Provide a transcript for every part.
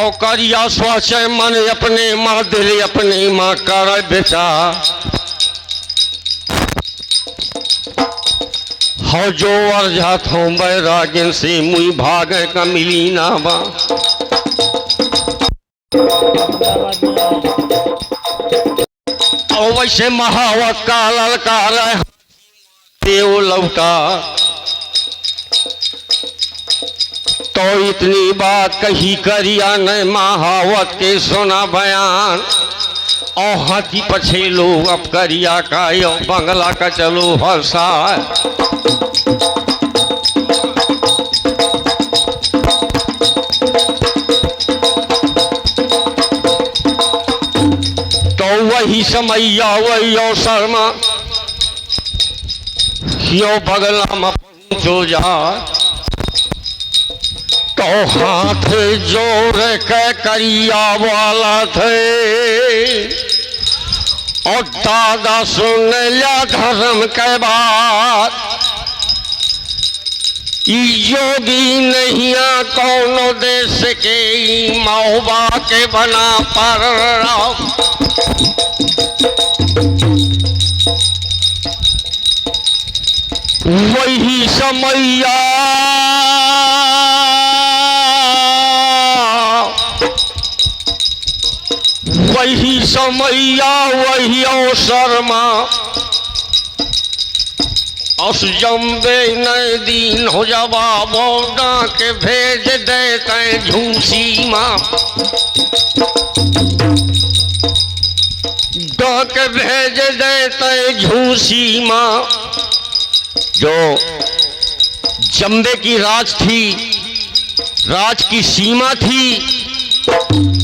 और करिया स्वाच मन अपने माँ दिल अपने माँ कर बेचा हो जो अर्जा थो बैरागिन से मुई भाग का मिली ना बा और वैसे महावत का ललकार देव लौटा तो इतनी बात कही करिया न महावत के सुना बयान और हाथी पछे लो अब करिया का यो बंगला का चलो हर्षा तो वही समैया वही अवसर में यो बगला में पहुंचो जा तो हाथ जोड़ के करिया वाला थे और दादा सुन लिया धर्म के बात योगी नहीं कौन देश के मौबा के बना पर वही समैया वही समैया वही अवसर में उस जम्बे नए दिन हो जावा बौडा के भेज देते झूसी माँ डाक भेज देते झूसी माँ जो जम्बे की राज थी राज की सीमा थी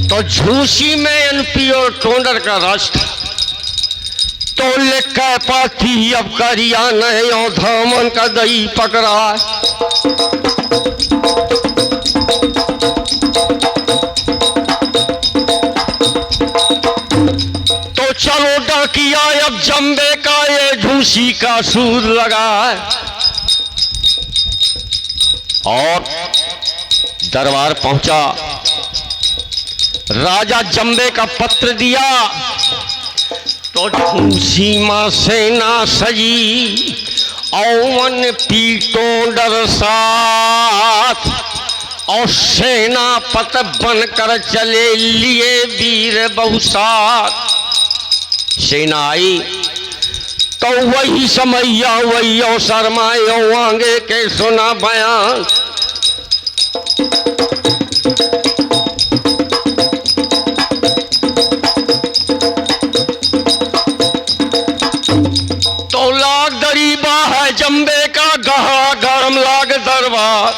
तो झूसी में एनपी और टोंडर का राज था तो लेकर पाती अब करिया नहीं और धामन का दही पकड़ा तो चलो डाकिया अब जम्बे का ये झूसी का सूर लगा और दरबार पहुंचा राजा जम्बे का पत्र दिया तो झूसी मां सेना सजी औवन पीटोंडर साथ और सेना पत बनकर चले लिए वीर बहुसात सेना आई तो वही समैया वही अवसर मायो आगे के सुना बयान तो लाग दरीबा है जम्बे का गहरा गरम लाग दरबार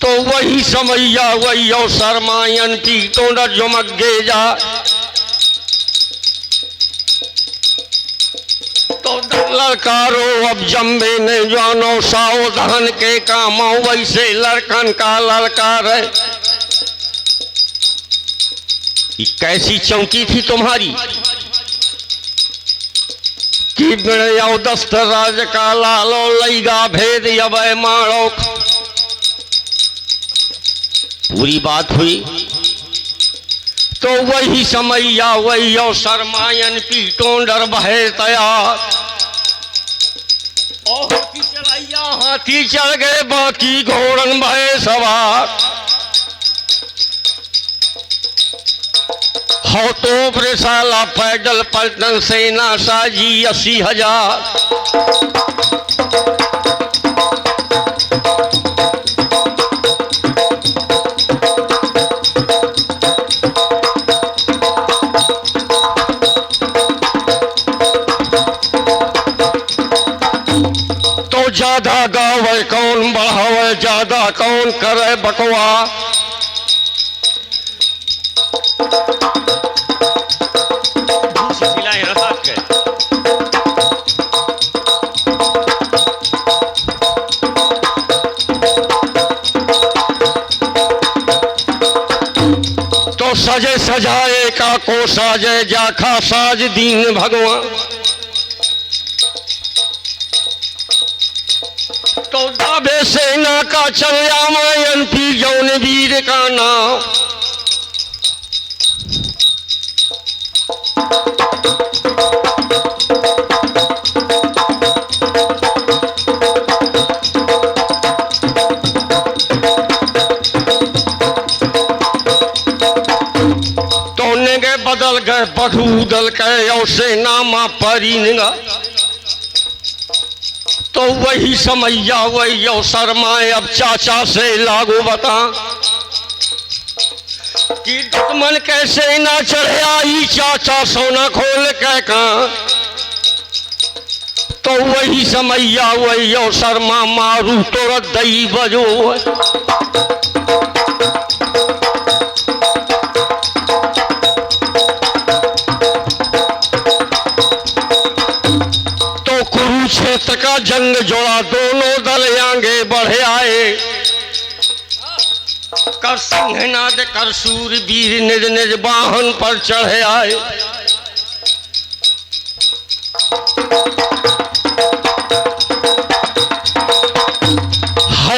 तो वही समैया वही अवसर मायन की टोंडर जुमक गे जा तो लड़कारो अब जम्बे ने जानो सावधान के काम वैसे लड़कन का लड़कार है कैसी चौकी थी तुम्हारी कि बिड़याओ दस्त राज का लालो लईगा भेद अब मारो पूरी बात हुई तो वही समैया वही अवसर मायन पीटोंडर बहे तैयार और हाथी चलाइया हाथी चल गए बाकी घोड़न भय सवार हो तो ब्रेसाला पैदल पलटन सेना साजी 80,000 तो ज्यादा गावे कौन बढ़ावे ज्यादा कौन करे बकवा तो सजे सजाए का को साजे जाखा साज दीन भगवान तो दाबे सेना का चलिया मायन पी जो जिन वीर का नाम। बदल गए बधूदल के और से नामा परिंगा, तो वही समैया वही अवसर माए अब चाचा से लागू बता कि दुश्मन कैसे ना चढ़े आई चाचा सोना खोल के का, तो वही समैया वही अवसर माँ मारू तो दई बजो। कुरुक्षेत्र का जंग जोड़ा दोनों दल आगे बढ़े आए, कर सिंहनाद कर सूरवीर निज निज वाहन पर चढ़े आए।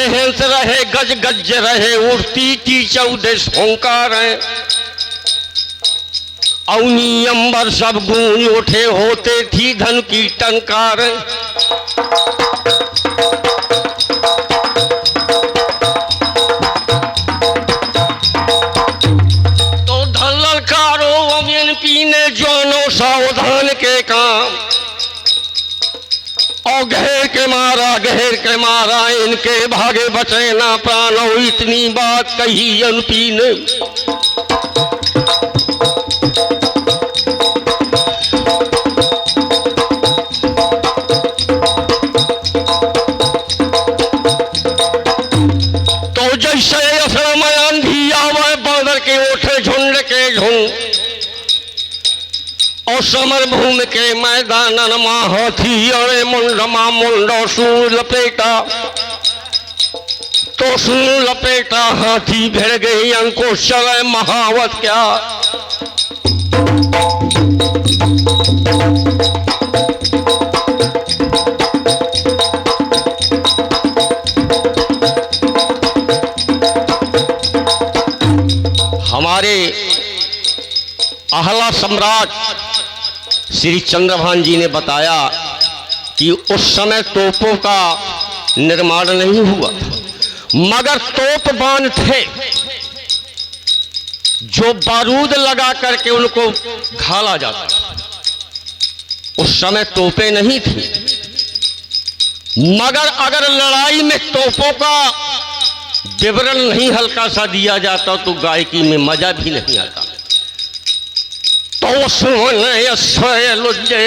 हंस रहे गज गज रहे उड़ती थी 14 ओंकार है, अवनी अंबर सब गूंज उठे होते थी धन की टंकार। तो धन ललकारो अमियन पीने जवानों सावधान के काम, और घेर के मारा इनके भागे बचे ना प्राणो, इतनी बात कही अनपी ने। और समर भूमि के मैदान माँ हाथी अरे मुंडमा मुंडो सूर लपेटा, तो सूर लपेटा हाथी भिड़ गई अंकुश चले महावत क्या। हमारे अहला सम्राट श्री चंद्रभान जी ने बताया कि उस समय तोपों का निर्माण नहीं हुआ, मगर तोप बाण थे जो बारूद लगा करके उनको घाला जाता। उस समय तोपें नहीं थी, मगर अगर लड़ाई में तोपों का विवरण नहीं हल्का सा दिया जाता तो गायकी में मजा भी नहीं आता। तो सुन लुझे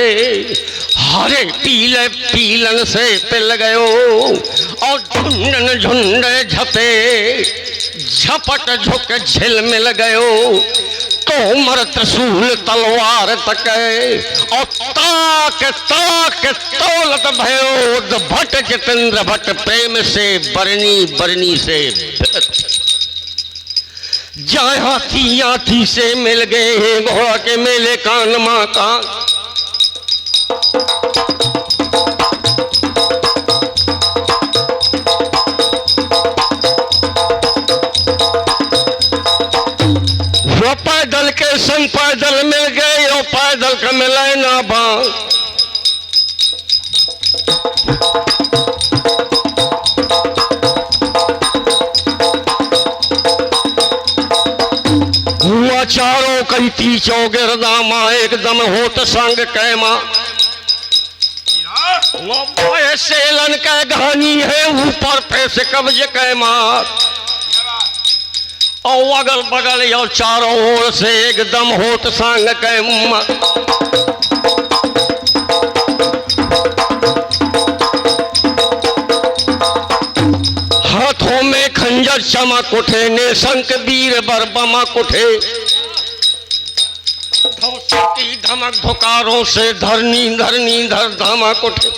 हरे पीले पीलन से पिल गयो, और झुंडन झुंड झपे झपट झुक झिल मिल गयो, तो मर त्रिशूल तलवार तक, और ताक ताक तौलत भयो भट जितेंद्र भट्ट, प्रेम से बरनी बरनी से जाए हाथी हाथी से मिल गए घोड़ा के मेले कान माँ का। वो पैदल के संग पैदल मिल गए और पैदल का मिले ना बांग, हुआ चारों कई चौगिरदामा एकदम होत संग कैमा, सेलन का घानी है ऊपर पे से कब्ज कैमा, और अगल बगल और चारों ओर से एकदम होत संग कैमा। हाथों में खंजर चमक उठे ने शंख वीर बरबमक उठे, की धमक धुकारों से धरनी धरनी धर धमक उठे।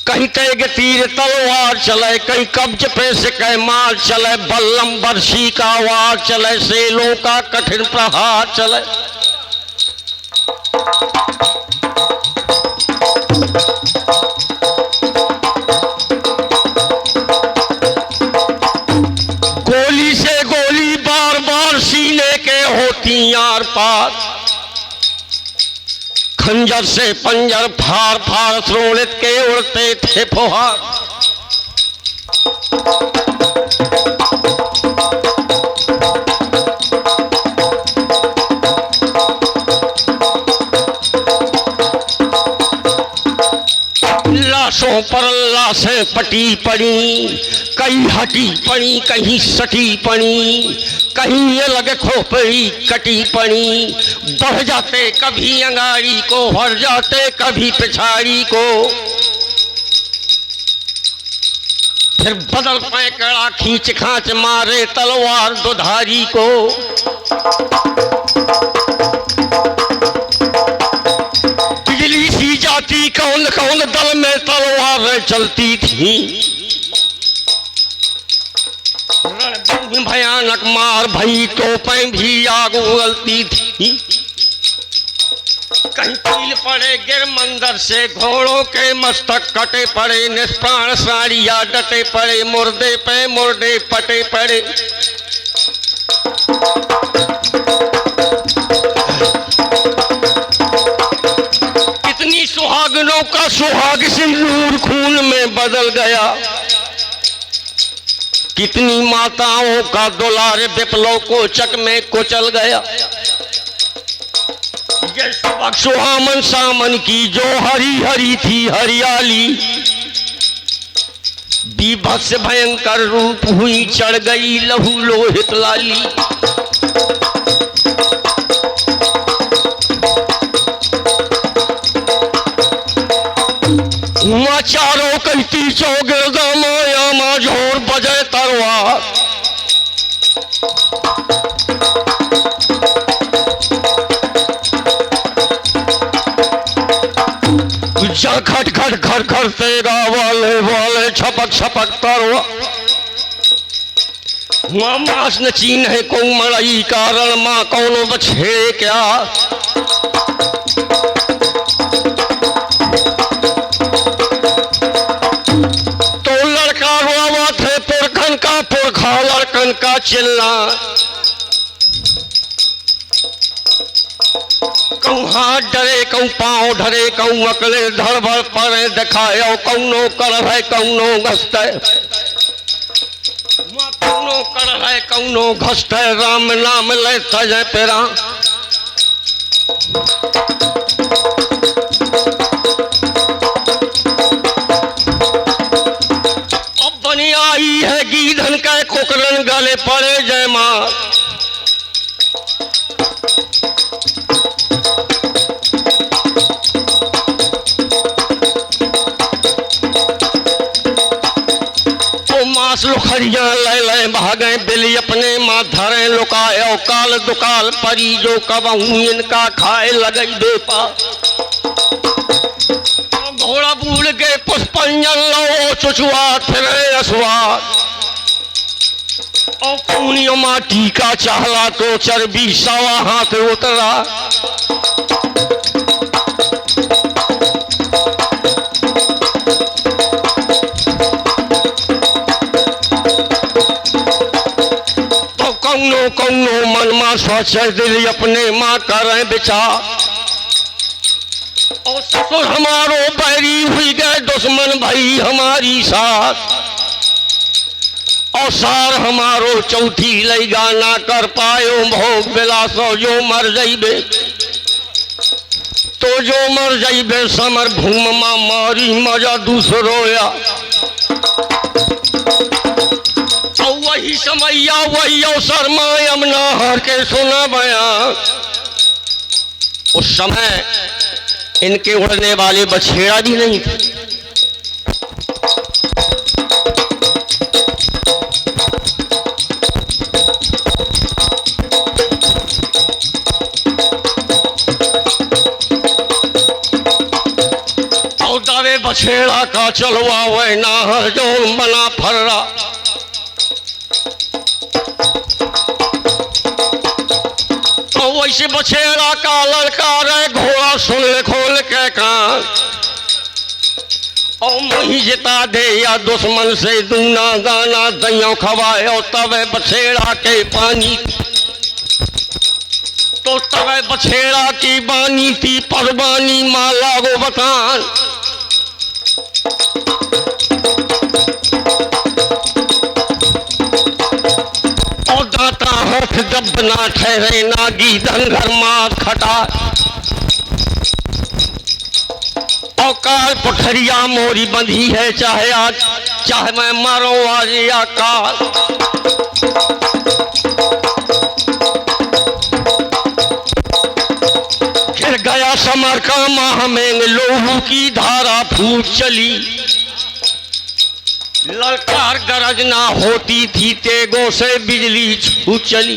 कहीं तेग तीर तलवार चले, कहीं कब्ज पे से कहीं मार चले, बल्लम बरसी का वार चले, सेलों का कठिन प्रहार चले। पार, खंजर से पंजर फाड़ फाड़ श्रोणित के उड़ते थे फुहार। लाशों पर लाशें पटी पड़ी, कहीं हटी पड़ी कहीं सटी पड़ी, कहीं ये लगे खोपड़ी कटी पड़ी। बढ़ जाते कभी अंगारी को, हर जाते कभी पिछाड़ी को, फिर बदल पे कड़ा खींच खांच मारे तलवार दुधारी को। बिजली सी जाती कौन कौन दल में तलवार चलती थी। भयानक मार भई तोपें भी आग उगलती थी। कहीं कील पड़े गिर मंदिर से, घोड़ों के मस्तक कटे पड़े, निष्प्राण साड़ियां डटे पड़े, मुर्दे पे मुर्दे पटे पड़े। कितनी सुहागनों का सुहाग सिंदूर खून में बदल गया, कितनी माताओं का दुलार विप्लव को चक में कुचल गया। ये सबक सुहामन सामन की जो हरी हरी थी हरियाली, बीभत्स भयंकर रूप हुई चढ़ गई लहू लोहित लाली। हुआ चारों कहती चौगिरदा माया माझोर बजे तरवार। जा खट खट खट खट तेरा वाले वाले छपक छपक तरवा। हुआ मास न चीन है को मड़ई कारण माँ कौनो बछे क्या। पुरखा लड़कन का चिल्ला, कहूँ हाथ डरे कहूँ पाँव ढरे, कहूँ अकले धड़ भर पड़े दिखायो, कौनो कर है कौनो घसत है, कौनो कर है कौनो घसत है, राम नाम ले सजे पेरा। आई है गीधन का कोकरन गले पड़े जय माँ। तो मास लुखरिया ले ले भागे बिली अपने माँ धरे लुकायो, काल दुकाल परी जो कबहू इनका खाए लगई बेपा। घोड़ा बूढ़ के पुष्पंजन लो चुचुआ फिरे असवार, और खूनियों माटी का चाहला तो चर्बी सवा हाथ उतरा। तो कौनो कौनो मन मा सोच दिल अपने माँ करें विचार, और ससुर हमारो बैरी हुई गए दुश्मन भाई हमारी साथ, और सार हमारो चौथी लैगा ना कर पायो भोग बिलासो। जो मर जाइबे तो जो मर जाइबे समर भूम मा मारी मजा दूसरोया। और वही समैया वही अवसर माँ यमुना हर के सुना बयां। उस समय इनके उड़ने वाले बछेड़ा भी नहीं थे। और दावे बछेड़ा का चलवा वह नाहर जो बना फर्रा। तो वैसे बछेड़ा का लड़का रे घोड़ा सुन ले खोल के कान, और मही जिता दे या दुश्मन से दूना दाना दइयों खवाए, और तब बछेड़ा के पानी। तो तो तवे बछेड़ा की बानी थी परवानी माला वो बतान। और दाता होठ जब ना ठहरे नागी धनघर मार खटा। औकाल पठरिया मोरी बंधी है चाहे आज चाहे मैं मारो आज या काल। गिर गया समर का माह में लोहू की धारा फूट चली। ललकार गरज ना होती थी तेगों से बिजली छूट चली।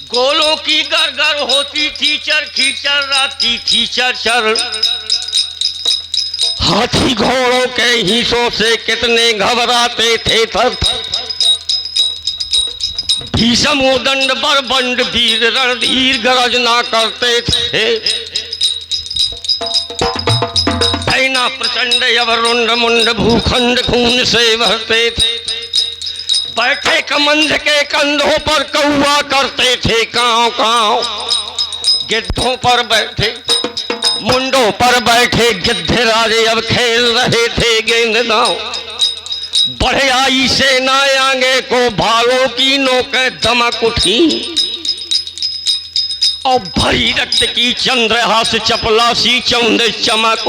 गोलों की गरगर होती थी चर खींचर राती थी चर चर। हाथी घोड़ों के हिस्सों से कितने घबराते थे थर। भीषम उदंड बरबंड वीर रणधीर गरज ना करते थे। सेना प्रचंड अवरुंड मुंड भूखंड खून से भरते थे। बैठे कमंध के कंधों पर कौआ करते थे कांव कांव। गिद्धों पर बैठे मुंडों पर बैठे गिद्धराजे अब खेल रहे थे गेंद दांव। बढ़े आई सेना आगे को भालों की नोकें दमक उठी। और भरी रक्त की चंद्रहास चपलासी चौंद चमक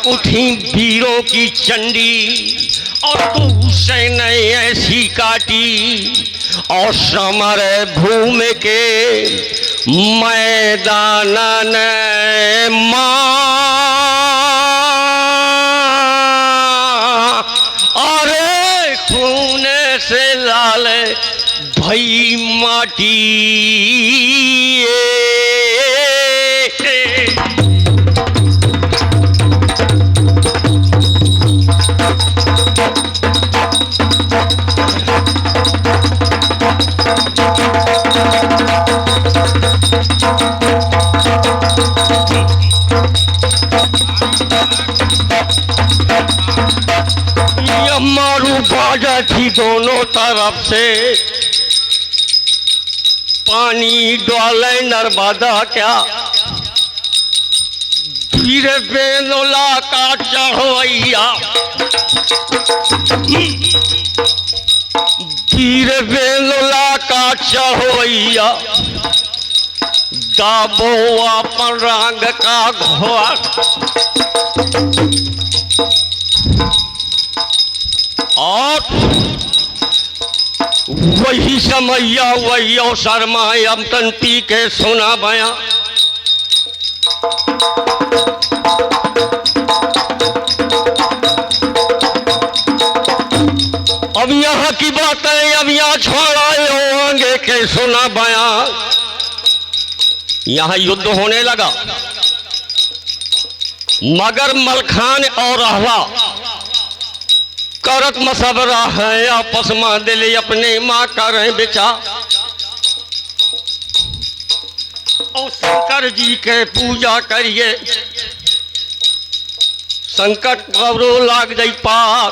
उठी वीरों की चंडी। और तू सैन्य ऐसी काटी और समर भूमि के मैदान अरे खून से लाल भई माटी। मारू बाजा थी दोनों तरफ से पानी डाले नर्मदा क्या। धीरे बेनोला का चढ़वैया धीरे बेनोला का चढ़वैया। दाबो अपन रंग का घोड़ और वही समैया वही अवसर में अब तन पी के सुना बया। अब यहाँ की बातें अब यहाँ छोड़ाए होंगे के सुना बया। यहाँ युद्ध होने लगा मगर मलखान और अहला करत मसबरा है आपस में दिल अपने माँ करें बेचा। और शंकर जी के पूजा करिए संकट कबरो लाग जाई पार।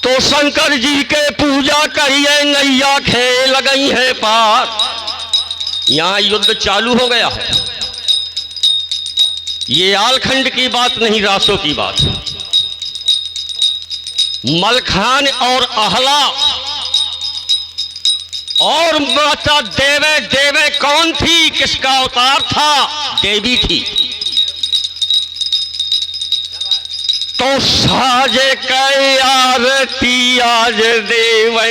तो शंकर जी के पूजा करिए नैया खेल गई है पार। यहाँ युद्ध चालू हो गया है। ये आलखंड की बात नहीं रासों की बात। मलखान और अहला और माता देवे देवे कौन थी किसका अवतार था। देवी थी। तो साजे कई आरती आज देवे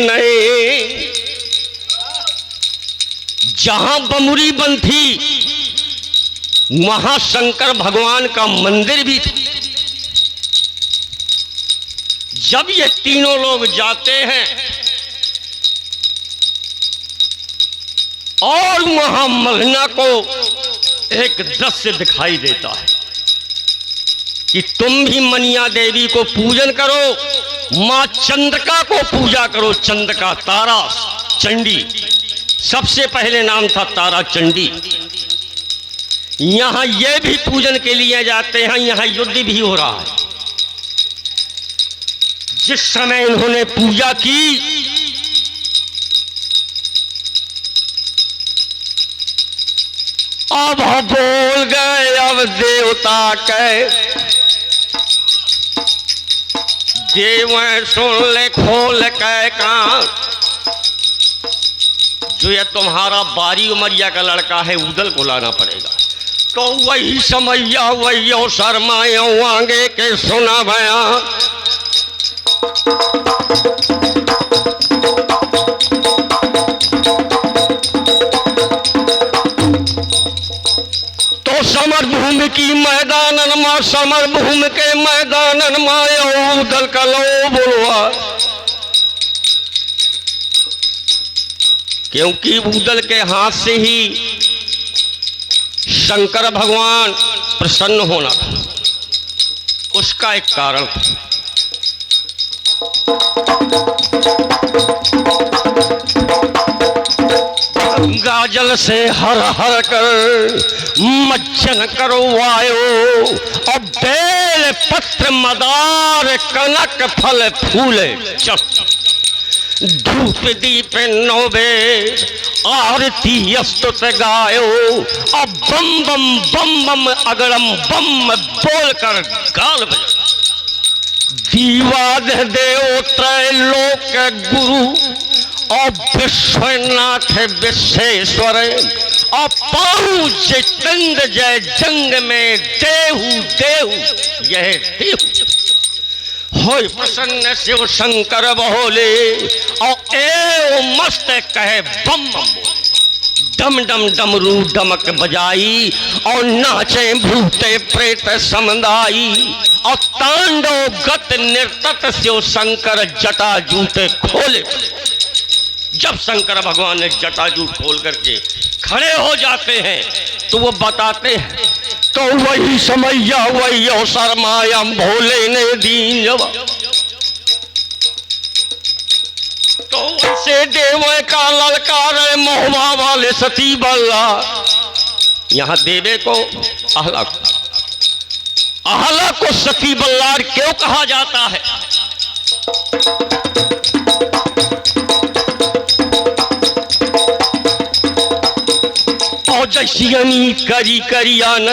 नहीं। जहां बमुरी बन थी वहां शंकर भगवान का मंदिर भी था। जब ये तीनों लोग जाते हैं और वहां मलना को एक दृश्य दिखाई देता है कि तुम भी मनिया देवी को पूजन करो, मां चंद्रका को पूजा करो। चंद्रका तारा चंडी, सबसे पहले नाम था तारा चंडी। यहां ये भी पूजन के लिए जाते हैं। यहां युद्ध भी हो रहा है। जिस समय इन्होंने पूजा की अब बोल गए अब देवता के देव सुन ले खोल के कान, जो ये तुम्हारा बारी उमरिया का लड़का है उदल को लाना पड़ेगा। तो वही समैया वही शर्मायो आगे के सुना भया। तो समर भूमि की मैदानन मां समर भूमि के मैदानन मां उदल का लो बोलवा, क्योंकि उदल के हाथ से ही शंकर भगवान प्रसन्न होना था, उसका एक कारण था। गंगा जल से हर हर कर मज्जन करवायो, और बेल पत्र मदार कनक फल फूले धूप दीप नौबे आरती स्तुत गायो, अब बम बम बम बम अगड़म बम बोल कर गाल बजा। दीवाद देव त्रैलोक गुरु और विश्वनाथ विश्वेश्वर, और पाऊ चंद जय जंग में देहु देहु यह देहु होय प्रसन्न शिव शंकर बोले, और ए मस्त कहे बम बम बोले। डम डम डमरू डमक बजाई और नाचे भूते प्रेत समुदाई, और तांडव गत निर्तत शिव शंकर जटा जूटे खोले। जब शंकर भगवान ने जटा जूट खोल करके खड़े हो जाते हैं तो वो बताते हैं, तो वही समैया वही शर्माया भोले ने दीन जवाब। तो वैसे देव का ललकार मोहबा वाले सती बल्ला, यहां देवे को आहला को सती बल्लार क्यों कहा जाता है? और जैसी करी करियान,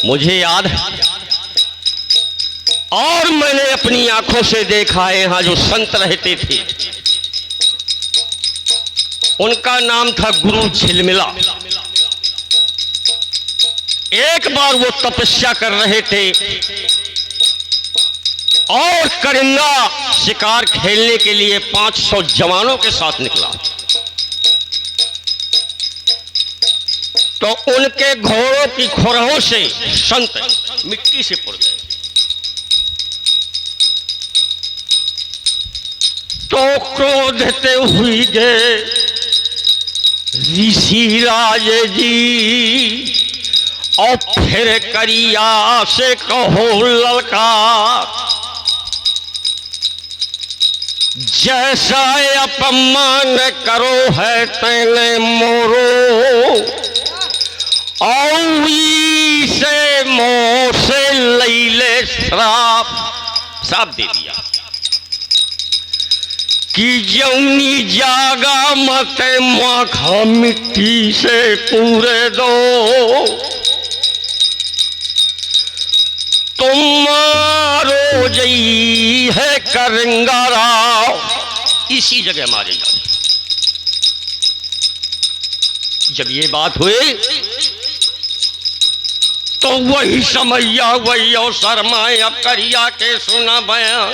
मुझे याद है और मैंने अपनी आंखों से देखा है, यहाँ जो संत रहते थे उनका नाम था गुरु झिलमिला। एक बार वो तपस्या कर रहे थे और करिंदा शिकार खेलने के लिए 500 जवानों के साथ निकला, तो उनके घोड़ों की खुरों से संत मिट्टी से पुर गए। तो क्रोधते हुई गए ऋषि राज जी, और फिर करिया से कहो ललकार, जैसा अपमान करो है तेने मोरो, और से मोह से लैले श्राप दे दिया कि जौनी जागा मत माखा मिट्टी से पूरे दो, तुम मारो जई है करंगारा, इसी जगह मारे जाओ। जब ये बात हुई तो वही समैया वही और शर्माए अब करिया के सुना बयां।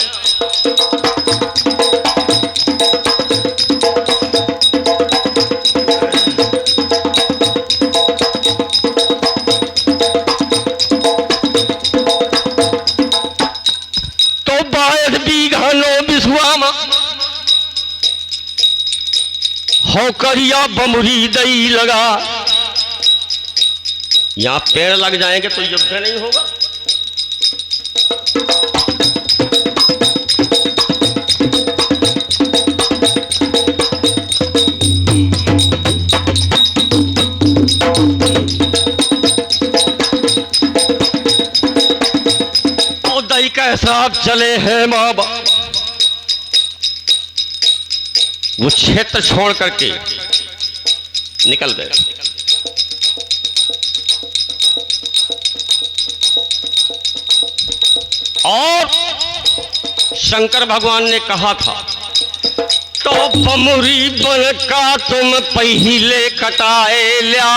तो 22 बीघा नो बिस्वामा हो करिया बमुरी दई लगा। यहां पेड़ लग जाएंगे तो युद्ध नहीं होगा। और दई का हिसाब चले हैं बाबा, वो क्षेत्र छोड़ करके निकल गए। और शंकर भगवान ने कहा था तो बमुरी बन का तुम पहले कटाए ल्या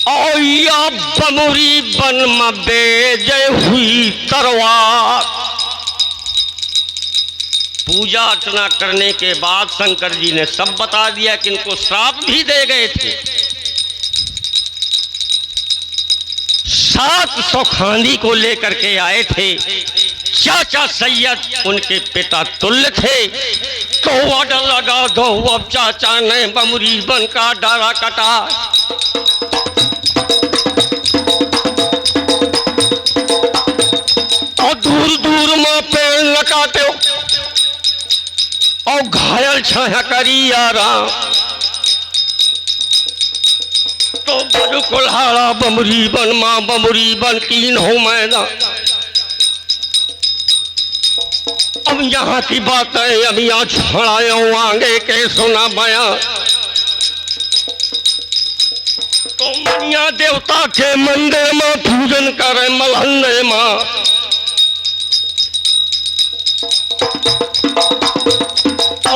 और या बमुरी बन में बेजय हुई तरवार। पूजा अर्चना करने के बाद शंकर जी ने सब बता दिया कि इनको श्राप भी दे गए थे। 700 खांदी को लेकर के आए थे। चाचा सैयद उनके पिता तुल्य थे। तो ऑर्डर लगा दो, अब चाचा ने बमुरी बन का डाला कटा। और दूर दूर में पेड़ लगाते हो और घायल छाया करी यारा। तो बड़ कुल्हाड़ा बमुरी बन माँ बमुरी बन कीन हो मैदान। अब यहाँ की बात है, अब यहाँ छड़ाया आगे के सुना बया। तो मनिया देवता के मंदिर में पूजन करे मलहंदे माँ।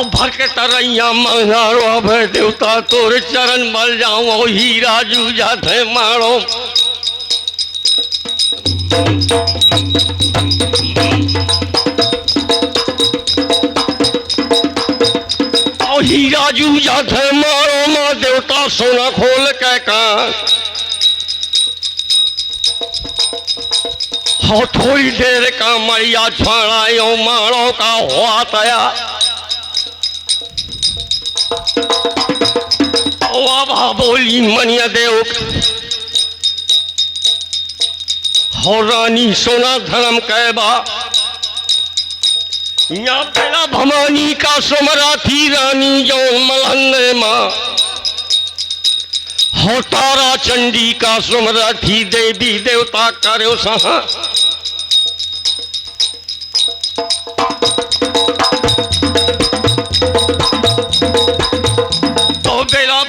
भर के तरैया मंगारो अब देवता तोरे चरण मल जाओ हीरा जूझा थे मारो। और हीरा जूझा थे मारो माँ देवता सोना खोल के कान। हो थोड़ी देर का मरिया छाड़ायो मारो का हुआ तया। वाह बोली मनिया देव हो रानी सोना धर्म कहबा। यहाँ बेला भवानी का सुमरा थी रानी जो मलहन्ने माँ। हो तारा चंडी का सुमरा थी देवी देवता करो सहा।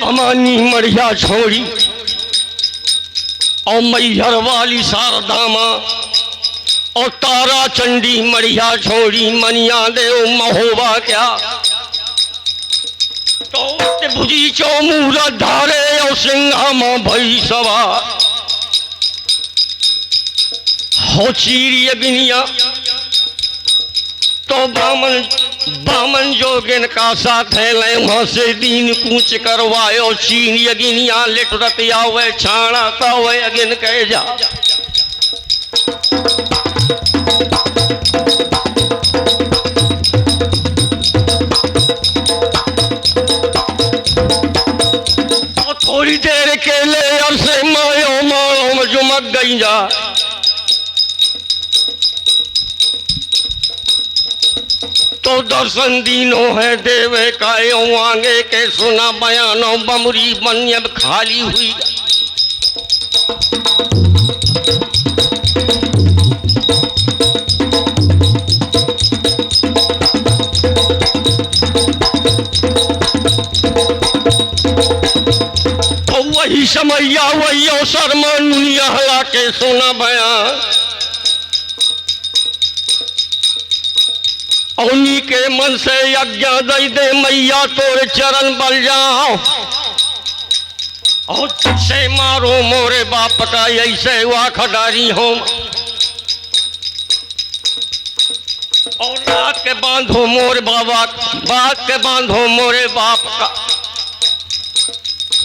भवानी मरिया छोड़ी और मैहर वाली शारदा माँ और तारा चंडी मरिया छोड़ी मनिया देव महोबा क्या। तो भुजी चौमूरा धारे और सिंहा माँ भई सवा। हो चीरी अग्निया तो बामन जोगिन का साथ है ले वहां से दीन कूच करवायो। चीन यगिनिया लिट रतिया वे छाणा तो वे अगिन कह जा। तो थोड़ी देर के ले और से मायो मारो में जुमक गई जा। तो दर्शन दीनो है देवे का आगे के सुना बयानो बमुरी बन अब खाली हुई। तो वही समैया वही अवसर में दुनिया हला के सुना बयान। उन्हीं के मन से यज्ञ दई दे मैया तोरे चरण बल जाओ। और तुझसे मारो मोरे बाप का ऐसे हुआ खडारी हो। और रात के बांधो मोरे बाबा बात के बांधो मोरे बाप का।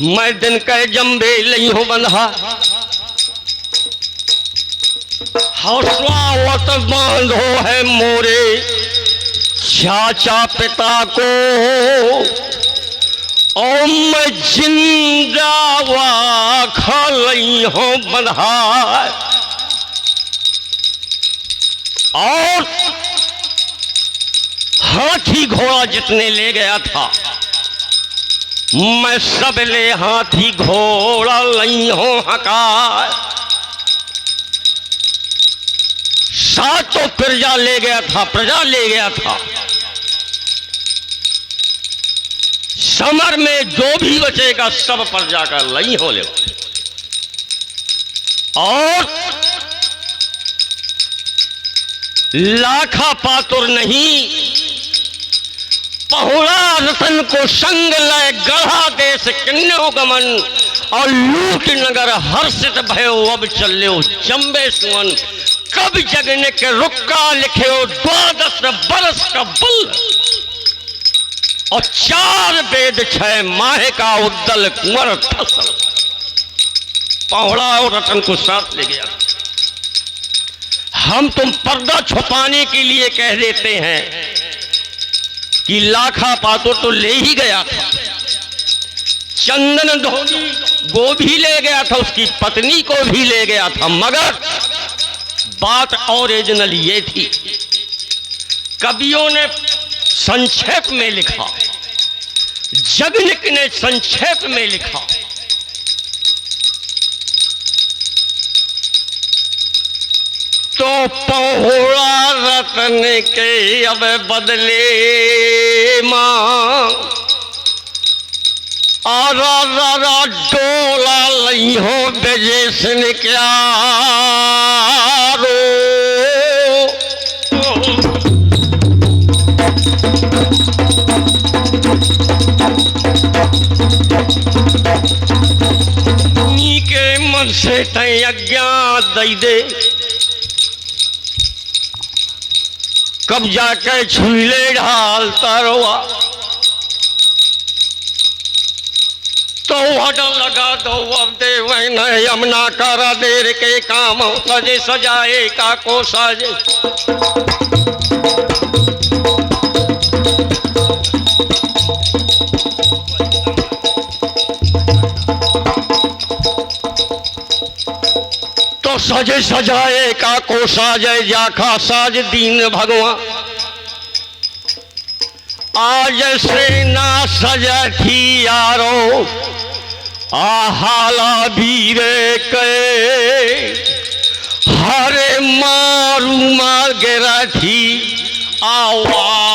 मैं दिन के जम्बे नहीं हो बंधा। हौसलावत बांधो है मोरे चाचा पिता को। और मैं जिंदावा खलई हो बंधा। और हाथी घोड़ा जितने ले गया था मैं सब ले हाथी घोड़ा लई हो हकार। सातों प्रजा ले गया था, प्रजा ले गया था। समर में जो भी बचेगा सब प्रजा का लई हो ले। और लाखा पातुर नहीं, पहुड़ा रतन को संग लय गढ़ा देश किन्नो गमन, और लूट नगर हर्षित भयो अब चल्यो जम्बे सुवन, कब जगने के रुक्का लिखे 12 बरस का बल, और 4 वेद 6 माह का उद्दल कुंवर फसल। पहुड़ा और रतन को साथ ले गया। हम तुम पर्दा छुपाने के लिए कह देते हैं कि लाखा पातुर तो ले ही गया था, चंदन धोनी वो भी ले गया था, उसकी पत्नी को भी ले गया था, मगर बात ओरिजिनल ये थी। कवियों ने संक्षेप में लिखा, जगनिक ने संक्षेप में लिखा, तो पहुड़ा रतन के अब बदले मां, आरा डोला लई हो बेजेसन क्या रो, के मन से तय अज्ञात दई दे, कब जाके छुले ढाल तरवा, तो हडल लगा दो अब दे वैन यमुना करा देर के काम, सजे सजाए का को साजे। तो सजे सजाए का को साजे, जाखा साज दीन भगवान, आज से ना सजा थी यारो, आहाला भीरे के हरे मारू मार गिरा थी आवा